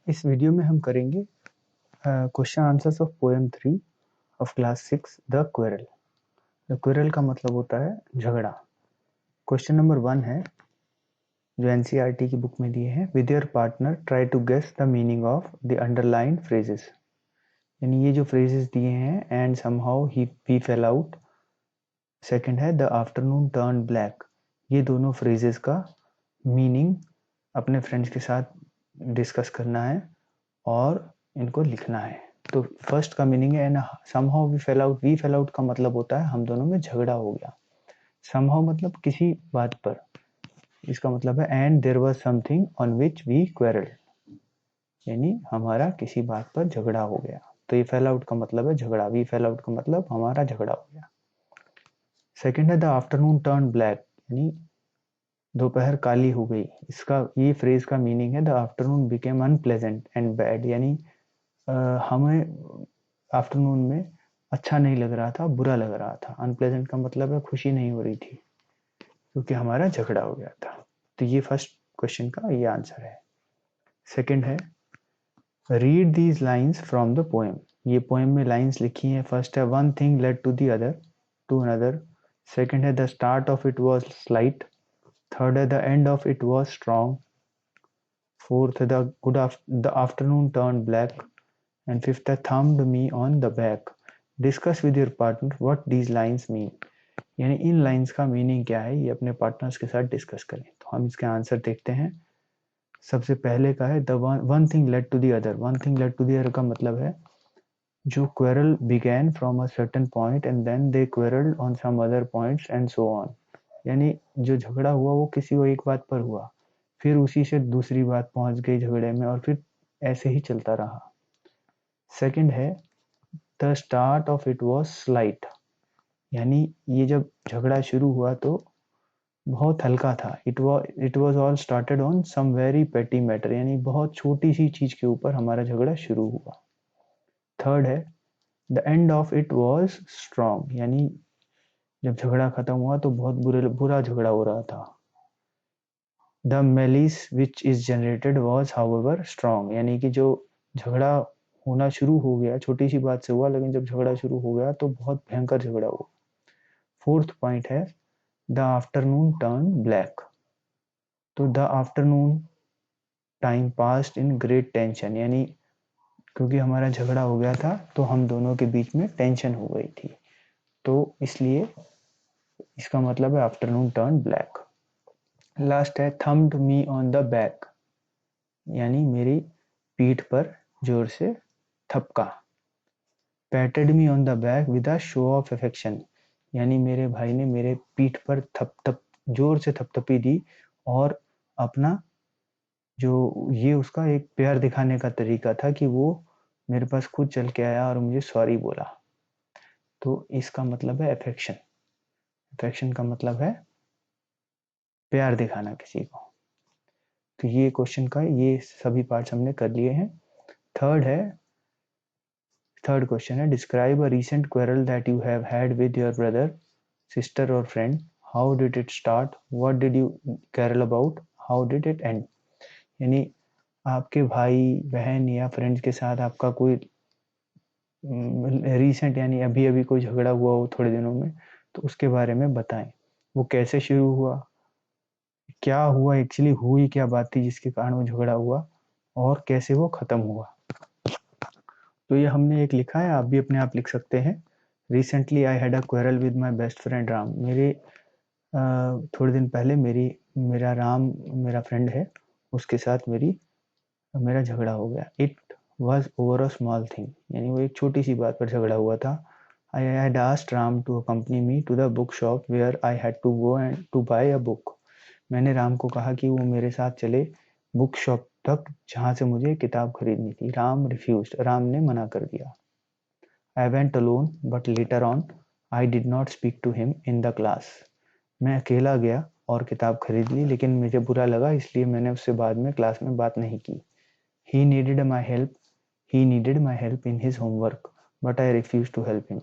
इस वीडियो में हम करेंगे question answers of poem 3 of class 6 the quarrel. The quarrel का मतलब होता है झगड़ा। क्वेश्चन नंबर 1 है जो एनसीईआरटी की बुक में दिए हैं। With your partner try to guess the meaning of the underlined phrases. यानी ये जो फ्रेजेस दिए हैं, एंड समहाउ ही फेल आउट, सेकंड है द आफ्टरनून टर्न ब्लैक। ये दोनों फ्रेजेस का मीनिंग अपने फ्रेंड्स के साथ डिस्कस करना है और इनको लिखना है। तो फर्स्ट का मीनिंग है and somehow we fell out. We fell out का मतलब होता है हम दोनों में झगड़ा हो गया। समहाउ मतलब किसी बात पर, इसका मतलब है and there was something on which we quarrel, यानी हमारा किसी बात पर झगड़ा हो गया। तो ये फेल आउट का मतलब है झगड़ा। वी फेल आउट का मतलब हमारा झगड़ा हो गया। सेकेंड है द आफ्टरनून टर्न ब्लैक, यानी दोपहर काली हो गई। इसका ये फ्रेज का मीनिंग है the afternoon became unpleasant and bad, यानी हमें आफ्टरनून में अच्छा नहीं लग रहा था, बुरा लग रहा था। अनप्लेजेंट का मतलब है खुशी नहीं हो रही थी क्योंकि हमारा झगड़ा हो गया था। तो ये फर्स्ट क्वेश्चन का ये आंसर है। सेकंड है read these lines from the poem. ये पोएम में लाइंस लिखी हैं। फर्स्ट है one thing led to the other to another. Second है the start of it was slight. Third है the end of it was strong. Fourth है the afternoon turn black. And fifth, thumbed me on the back. Discuss with your partner what these lines mean. यानी इन lines का meaning क्या है, ये अपने partners के साथ डिस्कस करें। तो हम इसके आंसर देखते हैं। सबसे पहले का है the one thing led to the other. One thing led to the other का मतलब है जो quarrel began from a certain point and then they quarrelled on some other points and so on. यानी जो झगड़ा हुआ वो किसी को एक बात पर हुआ, फिर उसी से दूसरी बात पहुंच गई झगड़े में और फिर ऐसे ही चलता रहा। सेकंड है the start of it was slight, यानी ये जब झगड़ा शुरू हुआ तो बहुत हल्का था। It was all started on some very petty matter, यानी बहुत छोटी सी चीज के ऊपर हमारा झगड़ा शुरू हुआ। थर्ड है the end of it was strong, यानी जब झगड़ा खत्म हुआ तो बहुत बुरा झगड़ा हो रहा था। The malice which is generated was however strong, यानी कि जो झगड़ा होना शुरू हो गया छोटी सी बात से हुआ, लेकिन जब झगड़ा शुरू हो गया तो बहुत भयंकर झगड़ा हुआ। फोर्थ पॉइंट है द आफ्टरनून टर्न ब्लैक। तो the afternoon time past in great tension, यानी क्योंकि हमारा झगड़ा हो गया था तो हम दोनों के बीच में टेंशन हो गई थी, तो इसलिए इसका मतलब है आफ्टरनून टर्न ब्लैक। लास्ट है thumbed me on the back, यानी मेरी पीठ पर जोर से थपका। Patted me on the back with a show of affection, यानी मेरे भाई ने मेरे पीठ पर जोर से थपथपी दी और अपना जो ये उसका एक प्यार दिखाने का तरीका था कि वो मेरे पास खुद चल के आया और मुझे सॉरी बोला। तो इसका मतलब है अफेक्शन। अफेक्शन का मतलब है प्यार दिखाना किसी को। तो ये क्वेश्चन का ये सभी पार्ट्स हमने कर लिए हैं। थर्ड क्वेश्चन है describe a recent quarrel that you have had with your brother, sister और friend. How did it start, what did you quarrel about, how did it end. यानी आपके भाई बहन या फ्रेंड्स के साथ आपका कोई रीसेंट यानी अभी अभी कोई झगड़ा हुआ हो थोड़े दिनों में, तो उसके बारे में बताएं। वो कैसे शुरू हुआ, क्या हुआ, एक्चुअली हुई क्या बात थी जिसके कारण वो झगड़ा हुआ, और कैसे वो खत्म हुआ। तो ये हमने एक लिखा है, आप भी अपने आप लिख सकते हैं। Recently I had a quarrel with my best friend Ram. मेरे थोड़े दिन पहले मेरा राम मेरा फ्रेंड है, उसके साथ मेरा झगड़ा हो गया। It was over a small thing, यानी वो एक छोटी सी बात पर झगड़ा हुआ था। I had asked Ram to accompany me to the book shop where I had to go and to buy a book. मैंने राम को कहा कि वो मेरे साथ चले बुक शॉप तक जहाँ से मुझे किताब खरीदनी थी। राम रिफ्यूज्ड, राम ने मना कर दिया। I went alone but later on I did not speak to him in the class. मैं अकेला गया और किताब खरीद ली, लेकिन मुझे बुरा लगा इसलिए मैंने उससे बाद में क्लास में बात नहीं की। He needed my help. He needed my help in his homework, but I refused to help him.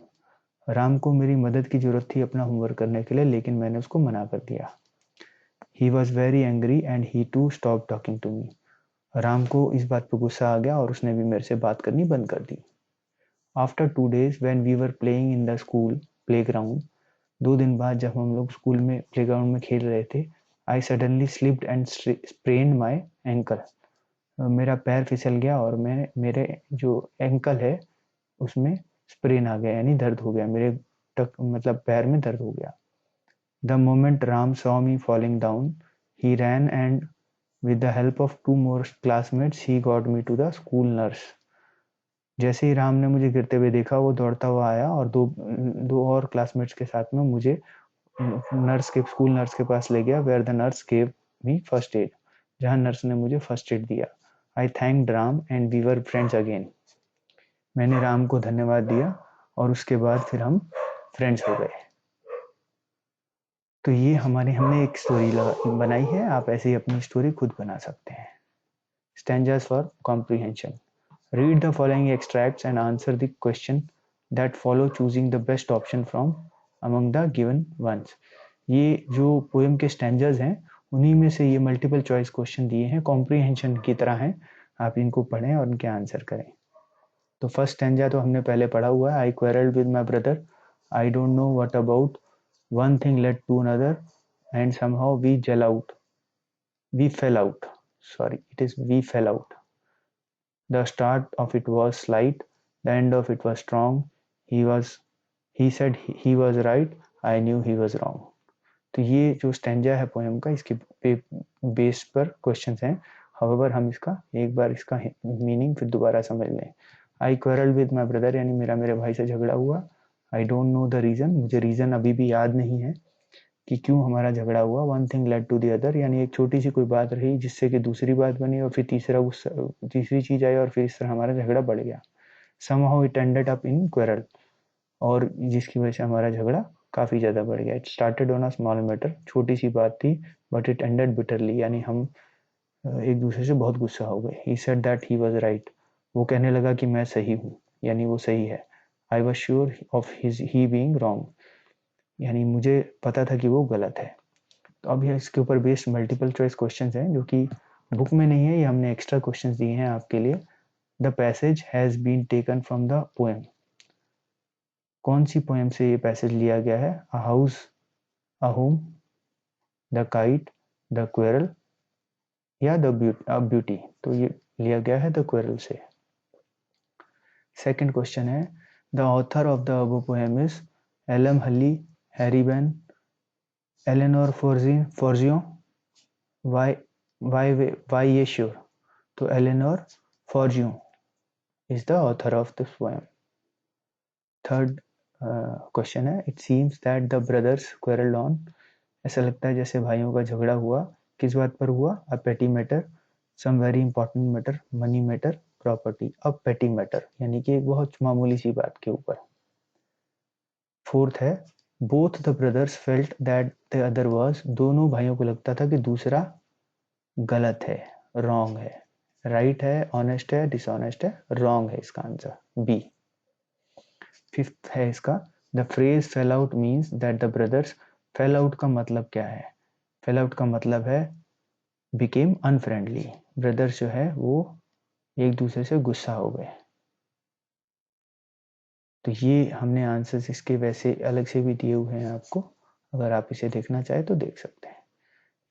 Ram को मेरी मदद की जरूरत थी अपना होमवर्क करने के लिए, लेकिन मैंने उसको मना कर दिया। He was very angry and he too stopped talking to me. Ram को इस बात पे गुस्सा आ गया और उसने भी मेरे से बात करनी बंद कर दी। After 2 days when we were playing in the school playground, 2 दिन बाद जब हम लोग स्कूल में प्लेग्राउंड में खेल रहे थे, I suddenly slipped and sprained my ankle. मेरा पैर फिसल गया और मैं मेरे जो एंकल है उसमें स्प्रेन आ गया, यानी दर्द हो गया, मेरे मतलब पैर में दर्द हो गया। The moment Ram saw me falling down, he ran and with the help of 2 more classmates he got me to the school nurse। जैसे ही राम ने मुझे गिरते हुए देखा, वो दौड़ता हुआ आया और दो और क्लासमेट्स के साथ में मुझे स्कूल नर्स के पास ले गया, where the nurse gave me first aid, जहाँ नर्स ने मुझे फर्स्ट एड दिया। I thanked Ram and we were friends again. मैंने राम को धन्यवाद दिया और उसके बाद फिर हम फ्रेंड्स हो गए। तो ये हमने एक स्टोरी बनाई है, आप ऐसे ही अपनी स्टोरी खुद बना सकते हैं। Stanzas for comprehension. Read the following extracts and answer the question that follow, choosing the best option from among the given ones। ये जो पोएम के स्टैंजर्स हैं उन्हीं में से ये मल्टीपल चॉइस क्वेश्चन दिए हैं, कॉम्प्रीहेंशन की तरह हैं, आप इनको पढ़ें और उनके आंसर करें। तो फर्स्ट स्टैंजा तो हमने पहले पढ़ा हुआ है, I quarrelled with my brother, I don't know what about, one thing led to another and somehow we fell out, sorry it is we fell out. The start of it was slight, the end of it was strong. He said he was right, I knew he was wrong। तो ये जो stanza है poem का, इसके base पर questions हैं। However हम एक बार इसका मीनिंग फिर दोबारा समझ लें। I quarrel with my brother, यानी मेरे भाई से झगड़ा हुआ। I don't know the reason, मुझे रीजन अभी भी याद नहीं है कि क्यों हमारा झगड़ा हुआ। One thing led to the other, यानी एक छोटी सी कोई बात रही जिससे कि दूसरी बात बनी और फिर तीसरी चीज आई और फिर इस तरह हमारा झगड़ा बढ़ गया। somehow it ended up in quarrel, और जिसकी वजह से हमारा झगड़ा काफी ज्यादा बढ़ गया। It started on a small matter, छोटी सी बात थी, बट इट एंडेड बिटरली, यानी हम एक दूसरे से बहुत गुस्सा हो गए। He said that he was right, वो कहने लगा कि मैं सही हूँ, यानी वो सही है। I was sure of he being wrong, यानी मुझे पता था कि वो गलत है। तो अब इसके ऊपर बेस्ड मल्टीपल चॉइस क्वेश्चंस हैं जो कि बुक में नहीं है, ये हमने एक्स्ट्रा क्वेश्चंस दिए हैं आपके लिए। The passage has been taken from the poem, कौन सी पोएम से ये पैसेज लिया गया है? A house, a home, the kite, the quarrel या द ब्यूटी। तो ये लिया गया है द क्वेरल से। सेकंड क्वेश्चन है, the author of the above poem is L M Hailey, Harry Behn, Eleanor Farjeon, why ये श्योर? तो Eleanor Farjeon is the author of this poem. Third question है, it seems that the brothers quarrelled on, ऐसा लगता है जैसे भाइयों का झगड़ा हुआ, किस बात पर हुआ? A petty matter, some very important matter, money matter, property. A petty matter यानी कि एक बहुत मामूली सी बात के ऊपर। फोर्थ है, both the brothers felt that the other was, दोनों भाइयों को लगता था कि दूसरा गलत है, रॉन्ग है। राइट है, ऑनेस्ट है, डिसऑनेस्ट है, रॉन्ग है इसका आंसर बी। फिफ्थ है इसका, the phrase fail out means that the brothers, fail out का मतलब क्या है? फेल आउट का मतलब है बिकेम अनफ्रेंडली, ब्रदर्स जो है वो एक दूसरे से गुस्सा हो गए। तो ये हमने आंसर्स इसके वैसे अलग से भी दिए हुए हैं आपको, अगर आप इसे देखना चाहे तो देख सकते हैं।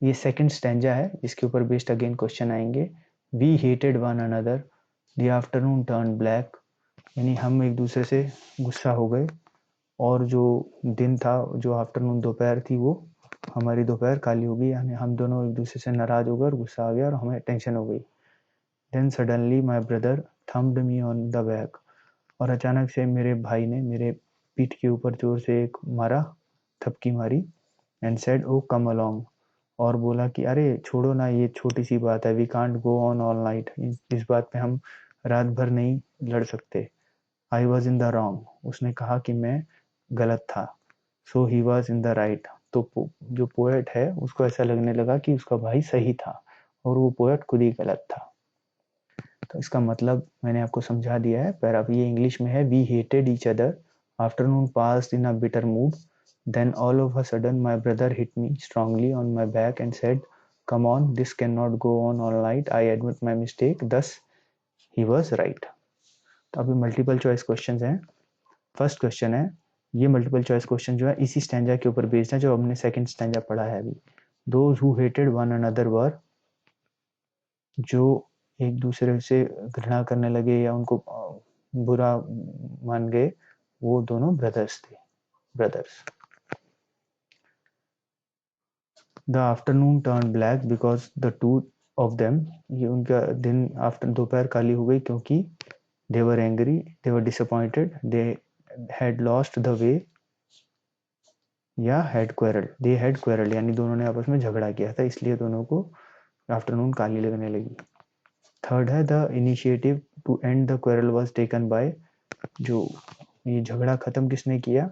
ये सेकंड स्टैंजा है जिसके ऊपर बेस्ड अगेन क्वेश्चन आएंगे। We hated one another, the afternoon turn black, यानी हम एक दूसरे से गुस्सा हो गए और जो दिन था, जो आफ्टरनून दोपहर थी, वो हमारी दोपहर काली हो गई, यानी हम दोनों एक दूसरे से नाराज हो गए और गुस्सा आ गया और हमें टेंशन हो गई। Then suddenly my brother thumped me on the back, और अचानक से मेरे भाई ने मेरे पीठ के ऊपर जोर से एक थपकी मारी। And said oh come along, और बोला कि अरे छोड़ो ना, ये छोटी सी बात है, we can't go on all night, इस बात पे हम रात भर नहीं लड़ सकते। I was in the wrong, उसने कहा कि मैं गलत था। So he was in the right, तो जो पोएट है उसको ऐसा लगने लगा कि उसका भाई सही था और वो पोएट खुद ही गलत था। तो इसका मतलब मैंने आपको समझा दिया है, पर अब ये इंग्लिश में है। We hated each other, afternoon passed in a bitter mood, then all of a sudden my brother hit me strongly on my back and said come on, this cannot go on all night, I admit my mistake, thus he was right. तो अभी multiple choice questions हैं. First question है, ये multiple choice question जो है इसी stanza के ऊपर बेस्ड है जो हमने सेकंड स्टैंजा पढ़ा है अभी. Those who hated one another were, जो एक दूसरे से घृणा करने लगे या उनको बुरा मान गए, वो दोनों ब्रदर्स थे, brothers. The afternoon turned black because the two of them, ये उनका दिन आफ्टर दोपहर काली हो गई क्योंकि they were angry, they were disappointed, they had lost the way, या had quarreled, they had quarreled, यानी दोनों ने आपस में झगड़ा किया था इसलिए दोनों को आफ्टरनून काली लगने लगी. थर्ड है the initiative to end the quarrel was taken by, जो ये झगड़ा खत्म किसने किया,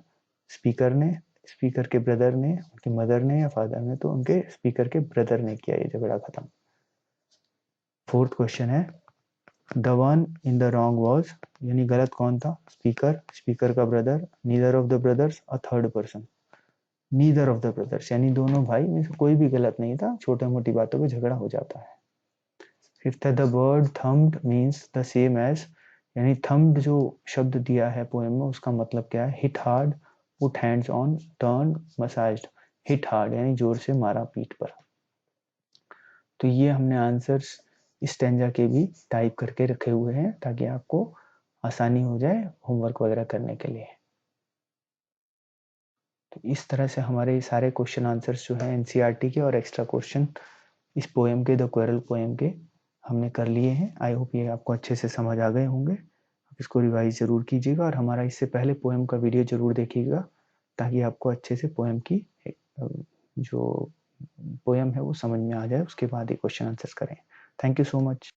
स्पीकर ने, स्पीकर के ब्रदर ने, उनकी मदर ने या फादर ने, तो उनके स्पीकर के ब्रदर ने किया ये झगड़ा खत्म. फोर्थ क्वेश्चन है the one in the wrong was, यानी गलत कौन था, स्पीकर, स्पीकर का brother, neither of the brothers, a third person, neither of the brothers, यानी दोनों भाई में से कोई भी गलत नहीं था, छोटे मोटी बातों पे झगड़ा हो जाता है. फिफ्थ है the word thumped means the same as, यानी थम्ड जो शब्द दिया है पोएम में उसका मतलब क्या है, hit hard, put hands on, turn, massaged, hit hard यानी जोर से मारा पीठ पर. तो ये हमने आंसर्स इस स्टैंजा के भी टाइप करके रखे हुए हैं ताकि आपको आसानी हो जाए होमवर्क वगैरह करने के लिए. तो इस तरह से हमारे सारे क्वेश्चन आंसर्स जो हैं एनसीईआरटी के और एक्स्ट्रा क्वेश्चन इस पोएम के, द क्वेरल पोएम के, हमने कर लिए हैं. आई होप ये आपको अच्छे से समझ आ गए होंगे. आप इसको रिवाइज जरूर कीजिएगा और हमारा इससे पहले पोएम का वीडियो जरूर देखिएगा ताकि आपको अच्छे से पोएम की जो पोएम है वो समझ में आ जाए, उसके बाद ही क्वेश्चन आंसर्स करें. Thank you so much.